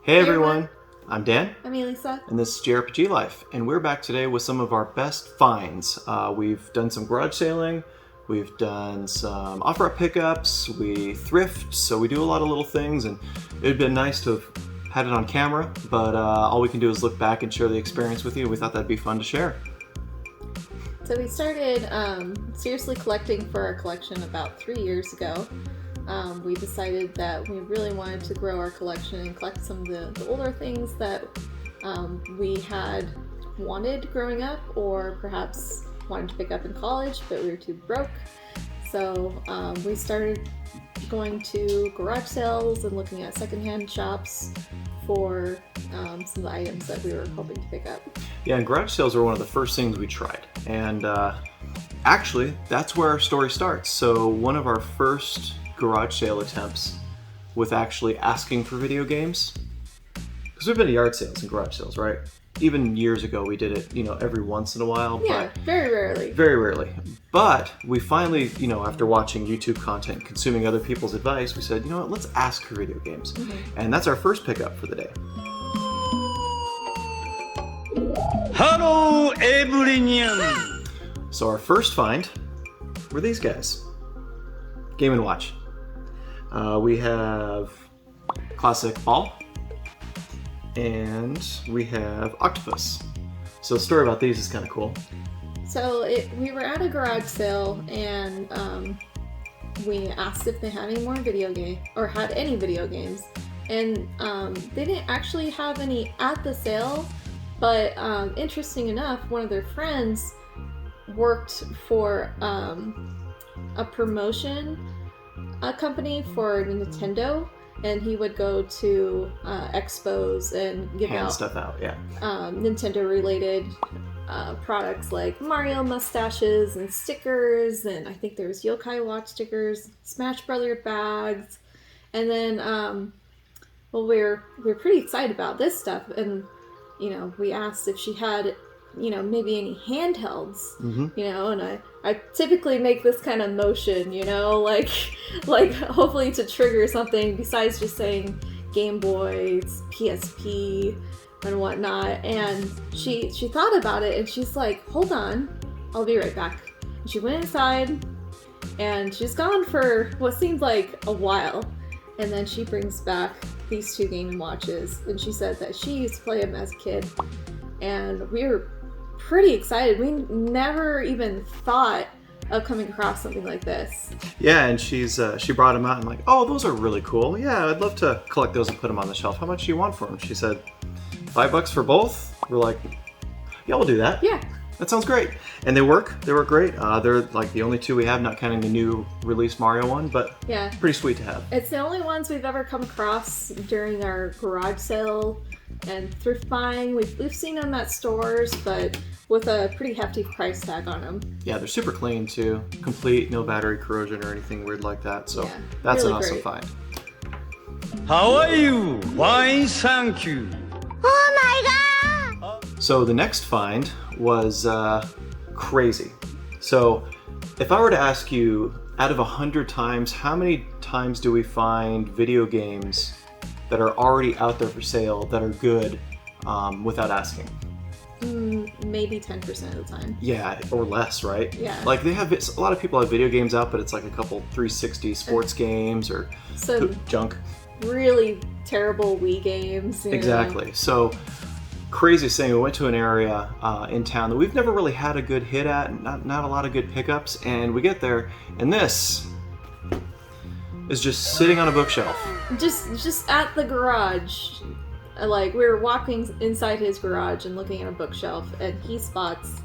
Hey everyone, I'm Dan. I'm Elisa. And this is JRPG Life, and we're back today with some of our best finds. We've done some garage sailing, we've done some off-road pickups, we thrift, so we do a lot of little things, and it'd been nice to have had it on camera, but all we can do is look back and share the experience with you. We thought that'd be fun to share. So we started seriously collecting for our collection about 3 years ago. We decided that we really wanted to grow our collection and collect some of the older things that we had wanted growing up, or perhaps wanted to pick up in college, but we were too broke. So we started going to garage sales and looking at secondhand shops for some of the items that we were hoping to pick up. Yeah, and garage sales were one of the first things we tried. And actually, that's where our story starts. So one of our first garage sale attempts with actually asking for video games, because we've been to yard sales and garage sales, right? Even years ago we did it, every once in a while. Yeah, but very rarely. Very rarely. But we finally, after watching YouTube content, consuming other people's advice, we said, let's ask for video games. Mm-hmm. And that's our first pickup for the day. Hello everyone! So our first find were these guys. Game & Watch. We have Classic Ball, and we have Octopus. So the story about these is kind of cool. So we were at a garage sale, and we asked if they had any more video game or had any video games, and they didn't actually have any at the sale. But interesting enough, one of their friends worked for a promotion company for Nintendo, and he would go to expos and give Hand stuff out, yeah. Nintendo related products like Mario mustaches and stickers, and I think there was Yokai Watch stickers, Smash Brother bags, and then we're pretty excited about this stuff, and we asked if she had maybe any handhelds, and I typically make this kind of motion, like hopefully to trigger something besides just saying Game Boys, PSP, and whatnot. And she thought about it, and she's like, hold on, I'll be right back. And she went inside, and she's gone for what seemed like a while, and then she brings back these two Game & Watches, and she said that she used to play them as a kid, and we were pretty excited. We never even thought of coming across something like this. Yeah, and she brought them out and like, oh, those are really cool. Yeah, I'd love to collect those and put them on the shelf. How much do you want for them? She said, $5 for both. We're like, yeah, we'll do that. Yeah. That sounds great. And they work. They work great. They're like the only two we have, not counting the new release Mario one, but yeah, pretty sweet to have. It's the only ones we've ever come across during our garage sale and thrift buying. We've seen them at stores, but with a pretty hefty price tag on them. Yeah, they're super clean too. Complete, no battery corrosion or anything weird like that. So yeah, that's really an awesome great find. How are you? Fine, thank you. Oh my god! So the next find was crazy. So if I were to ask you, out of 100 times, how many times do we find video games that are already out there for sale that are good without asking? Maybe 10% of the time. Yeah, or less, right? Yeah. Like they have, a lot of people have video games out, but it's like a couple 360 sports games or junk. Really terrible Wii games. Exactly. So craziest thing, we went to an area in town that we've never really had a good hit at, not a lot of good pickups, and we get there, and this is just sitting on a bookshelf. Just at the garage. Like, we were walking inside his garage and looking at a bookshelf, and he spots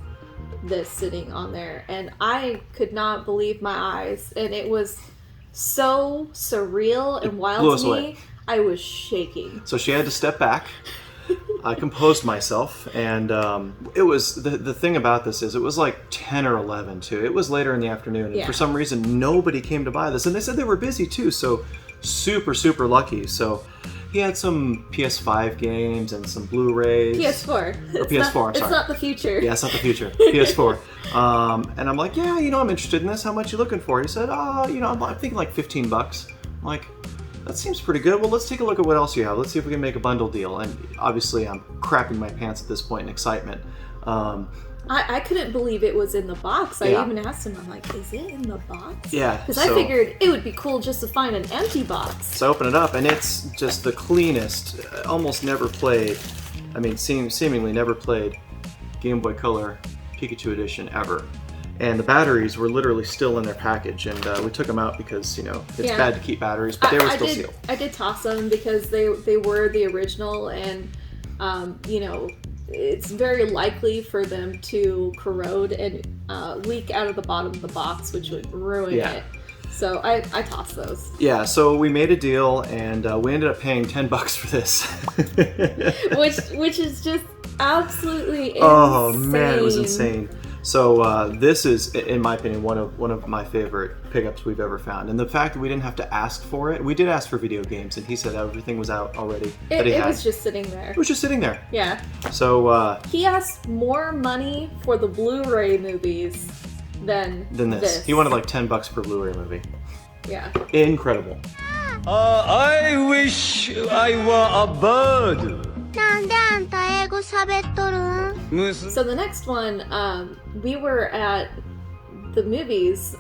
this sitting on there, and I could not believe my eyes, and it was so surreal and wild to me. I was shaking. So she had to step back. I composed myself, and it was the thing about this is it was like 10 or 11 too. It was later in the afternoon, and for some reason nobody came to buy this, and they said they were busy too. So super lucky. So he had some PS5 games and some Blu-rays. PS4. Or PS4. I'm sorry. It's not the future. Yeah, it's not the future. PS4. And I'm like, yeah, I'm interested in this. How much you looking for? He said, I'm thinking like $15. I'm like, that seems pretty good. Well, let's take a look at what else you have. Let's see if we can make a bundle deal. And obviously, I'm crapping my pants at this point in excitement. I couldn't believe it was in the box. I Yeah. even asked him, I'm like, is it in the box? Yeah. Because I figured it would be cool just to find an empty box. So I open it up, and it's just the cleanest, almost never played, I mean, seemingly never played Game Boy Color Pikachu Edition ever. And the batteries were literally still in their package, and we took them out because, it's bad to keep batteries, but they were still sealed. I did toss them because they were the original, and, it's very likely for them to corrode and leak out of the bottom of the box, which would ruin it. So I tossed those. Yeah, so we made a deal, and we ended up paying $10 for this. which is just absolutely insane. Oh man, it was insane. So this is, in my opinion, one of my favorite pickups we've ever found. And the fact that we didn't have to ask for it, we did ask for video games, and he said everything was out already. It was just sitting there. It was just sitting there. Yeah. So he asked more money for the Blu-ray movies than this. He wanted like $10 per Blu-ray movie. Yeah. Incredible. I wish I were a bird. なんであんた英語喋っとるん So the next one, we were at the movies.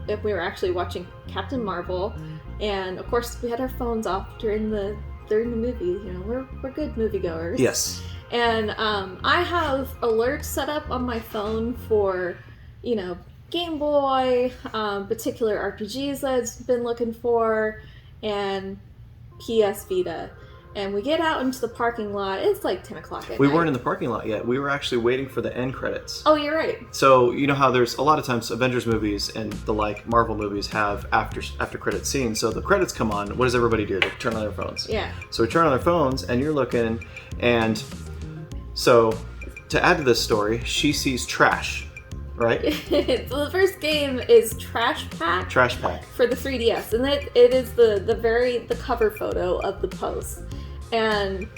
If we were actually watching Captain Marvel, and of course we had our phones off during the movie. We're good moviegoers. Yes. And I have alerts set up on my phone for, Game Boy, particular RPGs that I've been looking for, and PS Vita. And we get out into the parking lot. It's like 10 o'clock at night. We weren't in the parking lot yet. We were actually waiting for the end credits. Oh, you're right. So you know how there's a lot of times Avengers movies and the Marvel movies have after credit scenes. So the credits come on. What does everybody do? They turn on their phones. Yeah. So we turn on their phones, and you're looking, and so to add to this story, she sees trash, right? So the first game is Trash Pack. Trash Pack. For the 3DS, and it is the cover photo of the post. And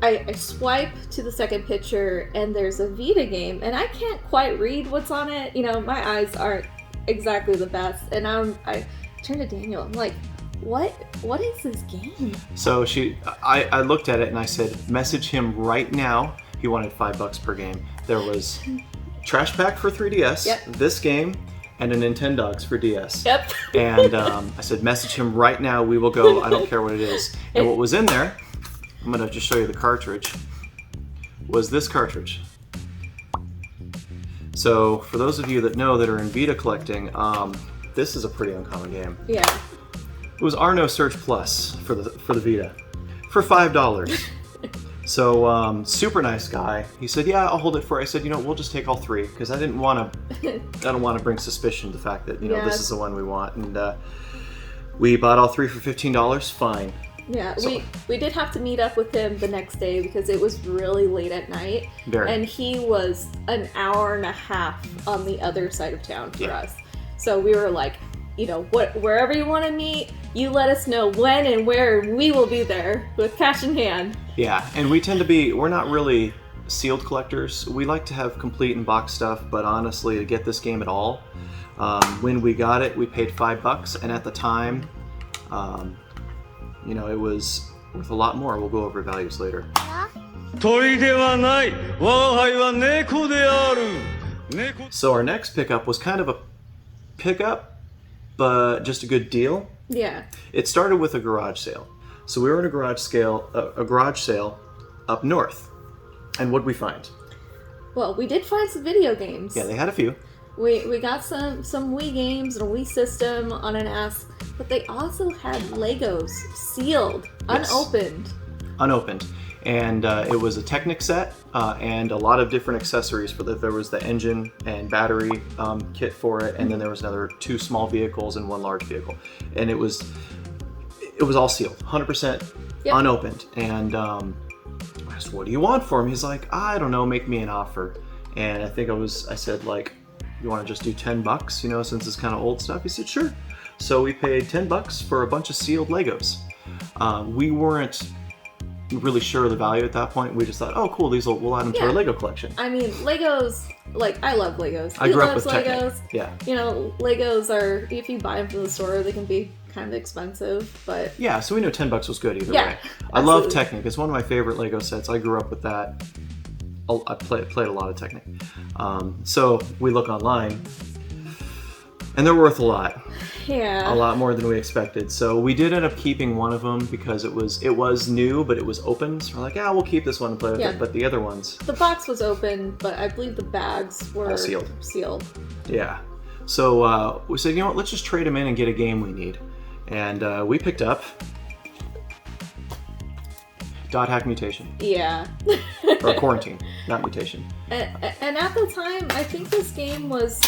I swipe to the second picture, and there's a Vita game, and I can't quite read what's on it. My eyes aren't exactly the best, and I turned to Daniel. I'm like, what is this game? So I looked at it and I said, message him right now. He wanted $5 per game. There was Trash Pack for 3DS, Yep. this game, and a Nintendogs for DS. Yep. And I said, message him right now. We will go. I don't care what it is. And what was in there, I'm going to just show you the cartridge, was this cartridge. So for those of you that know that are in Vita collecting, this is a pretty uncommon game. Yeah. It was Arno Search Plus for the Vita for $5. So super nice guy. He said, "Yeah, I'll hold it for you." I said, "We'll just take all three because I don't want to bring suspicion to the fact that this is the one we want." And we bought all three for $15. Fine. Yeah, So- we did have to meet up with him the next day because it was really late at night. Very. And he was an hour and a half on the other side of town for Yeah. us. So we were like, wherever you want to meet, you let us know when and where, and we will be there with cash in hand. Yeah, and we're not really sealed collectors. We like to have complete and box stuff, but honestly, to get this game at all, when we got it, we paid $5, and at the time, it was worth a lot more. We'll go over values later. 鳥ではない。我が輩は猫である。猫。 So our next pickup was kind of a pickup, but just a good deal. Yeah. It started with a garage sale. So we were in a garage sale up north. And what'd we find? Well, we did find some video games. Yeah, they had a few. We got some Wii games and a Wii system on an S, but they also had Legos sealed, Yes. unopened. And it was a Technic set and a lot of different accessories for there was the engine and battery kit for it, and then there was another 2 small vehicles and 1 large vehicle. And it was all sealed, 100% Yep. unopened. And I asked, "What do you want for him?" He's like, "I don't know, make me an offer." And I said, like, "You want to just do $10, since it's kind of old stuff?" He said, "Sure." So we paid $10 for a bunch of sealed Legos. We weren't really sure of the value at that point. We just thought, "Oh, cool, we'll add them to our Yeah. Lego collection." I mean, Legos, I love Legos. I He grew up loves with Legos. Technic. Yeah. Legos are, if you buy them from the store, they can be kind of expensive, but Yeah, so we know $10 was good either Yeah, way. I love absolutely. Technic. It's one of my favorite Lego sets. I grew up with that. I played a lot of Technic. So we look online, and they're worth a lot. yeah. A lot more than we expected. So we did end up keeping one of them because it was new, but it was open. So we're like, we'll keep this one and play with Yeah. it. But the other ones, The box was open, but I believe the bags were All sealed. Sealed. yeah. So we said, you know what, let's just trade them in and get a game we need. And we picked up Dot Hack Mutation. Yeah. Or Quarantine, not Mutation. And at the time, I think this game was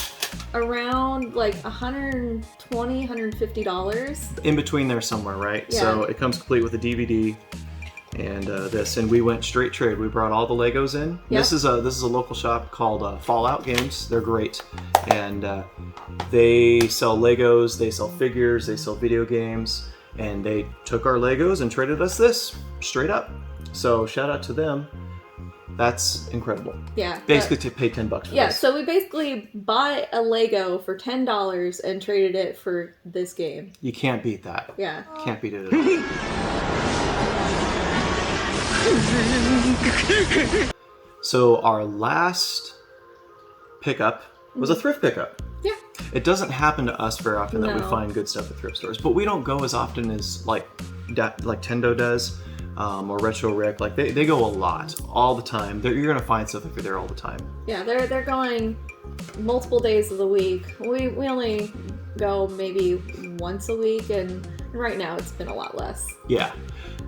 around like $120, $150. In between there somewhere, right? Yeah. So it comes complete with a DVD and this, and we went straight trade. We brought all the Legos in. Yep. This is a local shop called Fallout Games. They're great, and they sell Legos, they sell figures, they sell video games, and they took our Legos and traded us this straight up. So shout out to them. That's incredible. Yeah. Basically, to pay $10 for Yeah, this. so we basically bought a Lego for $10 and traded it for this game. You can't beat that. Yeah. Can't beat it at all. So our last pickup was a thrift pickup. Yeah. It doesn't happen to us very often that we No. find good stuff at thrift stores, but we don't go as often as like Tendo does, or Retro Rick. Like they go a lot, all the time. You're gonna find stuff if you're there all the time. Yeah, they're going multiple days of the week. We only go maybe once a week, and right now it's been a lot less. Yeah.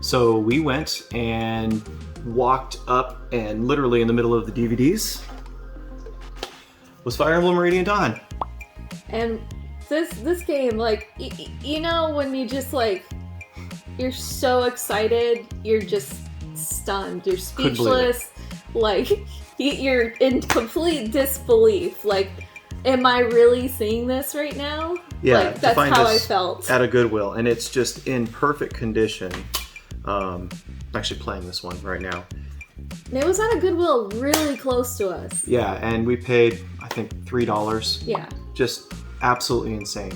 So we went and walked up, and literally in the middle of the DVDs was Fire Emblem Radiant Dawn. And this game, like, you know when you just like, you're so excited, you're just stunned, you're Couldn't believe it. speechless, like you're in complete disbelief. Like, am I really seeing this right now? Yeah, like, to that's find how I this felt. at a Goodwill, and it's just in perfect condition. I'm actually playing this one right now. And it was at a Goodwill really close to us. Yeah, and we paid, I think, $3. Yeah. Just absolutely insane.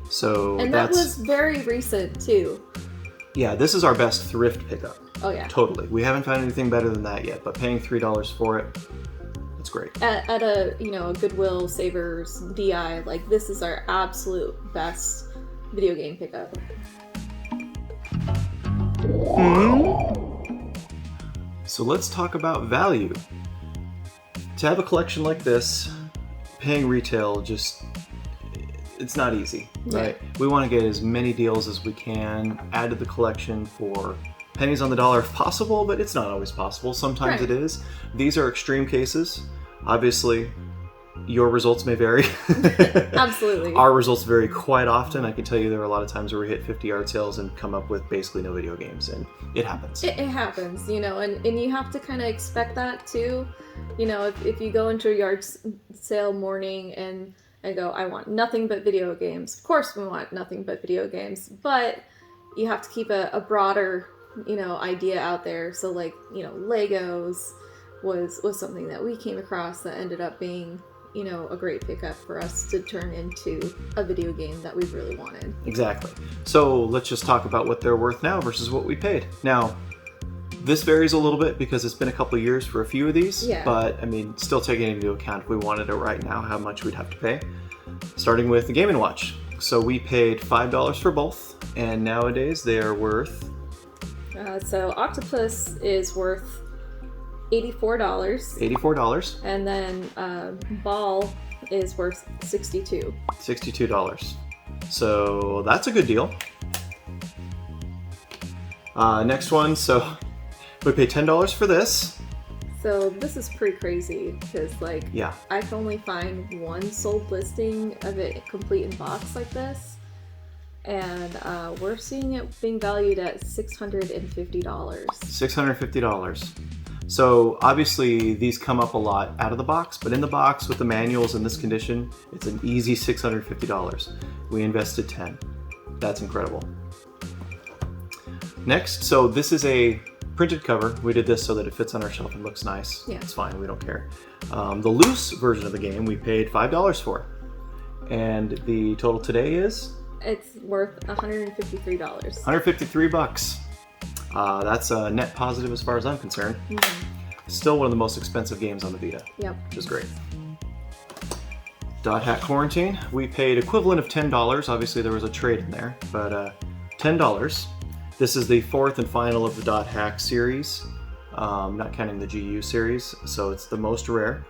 So And that was very recent too. yeah, this is our best thrift pickup. Oh yeah. Totally. We haven't found anything better than that yet, but paying $3 for it, that's great. At a, you know, a Goodwill, Savers, DI, like, this is our absolute best video game pickup. So let's talk about value. To have a collection like this, paying retail it's not easy, right? Yeah. We want to get as many deals as we can, add to the collection for pennies on the dollar if possible, but it's not always possible. Sometimes Right. it is. These are extreme cases. Obviously, your results may vary. Absolutely. Our results vary quite often. I can tell you there are a lot of times where we hit 50 yard sales and come up with basically no video games, and it happens. It happens, you know, and you have to kind of expect that too. You know, if you go into a yard sale morning and go, I want nothing but video games. Of course we want nothing but video games, but you have to keep a broader, you know, idea out there. So like, you know, Legos was something that we came across that ended up being, you know, a great pickup for us to turn into a video game that we really wanted. Exactly. So let's just talk about what they're worth now versus what we paid. Now, this varies a little bit because it's been a couple of years for a few of these, Yeah. but I mean, still taking into account if we wanted it right now, how much we'd have to pay. Starting with the Game & Watch. So we paid $5 for both, and nowadays they are worth So Octopus is worth $84. $84, And then Ball is worth $62. $62. So that's a good deal. Next one, so we paid $10 for this. So this is pretty crazy because, like, Yeah. I can only find one sold listing of it complete in box like this, and we're seeing it being valued at $650. $650. So obviously these come up a lot out of the box, but in the box with the manuals in this condition, it's an easy $650. We invested $10. That's incredible. Next, so this is a printed cover. We did this so that it fits on our shelf and looks nice. Yeah. It's fine, we don't care. The loose version of the game we paid $5 for. And the total today is? It's worth $153. $153. That's a net positive as far as I'm concerned. Still one of the most expensive games on the Vita. Yep. Which is great. Dot Hack Quarantine. We paid equivalent of $10. Obviously there was a trade in there, but $10. This is the fourth and final of the Dot Hack series, not counting the GU series, so it's the most rare.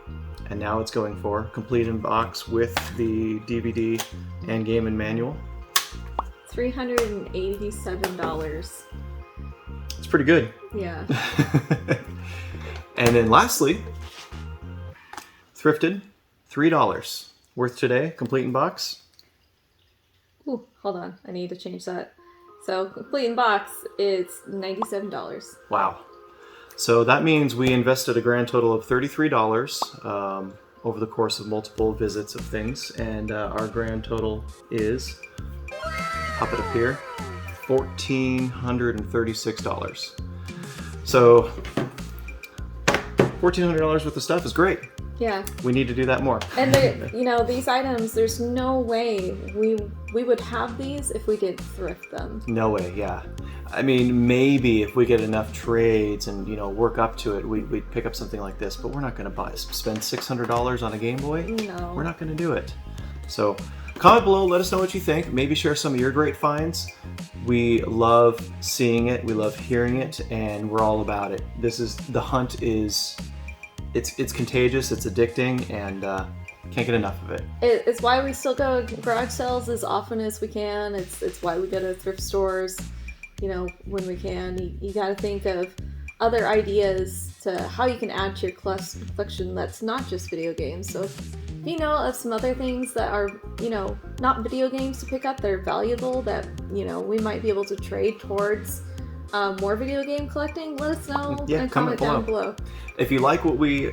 And now it's going for complete in box with the DVD and game and manual. $387. It's pretty good. Yeah. And then lastly, thrifted, $3. Worth today, complete in box. Ooh, hold on. I need to change that. So, complete in box is $97. Wow. So that means we invested a grand total of $33 over the course of multiple visits of things. And our grand total is, pop it up here, $1,436. So $1,400 worth of stuff is great. Yeah. We need to do that more. And these items, there's no way we would have these if we didn't thrift them. No way, yeah. I mean, maybe if we get enough trades and, work up to it, we'd pick up something like this, but we're not going to spend $600 on a Game Boy. No. We're not going to do it. So comment below, let us know what you think. Maybe share some of your great finds. We love seeing it, we love hearing it, and we're all about it. The hunt is... It's contagious, it's addicting, and can't get enough of it. It's why we still go to garage sales as often as we can. It's why we go to thrift stores, when we can. You got to think of other ideas to how you can add to your collection that's not just video games. So if you know of some other things that are, not video games to pick up, that are valuable, that, we might be able to trade towards more video game collecting, let us know and comment down below. If you like what we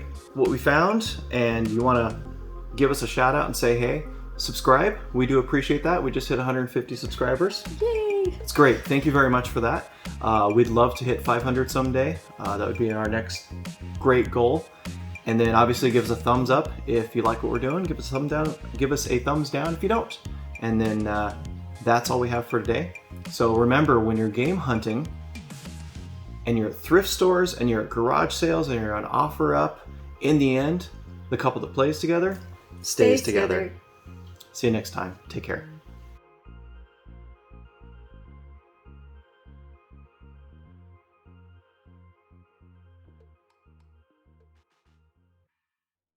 found and you want to give us a shout out and say hey, subscribe. We do appreciate that. We just hit 150 subscribers. Yay! It's great. Thank you very much for that. We'd love to hit 500 someday. That would be our next great goal. And then obviously give us a thumbs up if you like what we're doing. Give us a thumbs down. Give us a thumbs down if you don't. And then that's all we have for today. So remember, when you're game hunting, and you're at thrift stores, and you're at garage sales, and you're on OfferUp, in the end, the couple that plays together stays together. See you next time. Take care.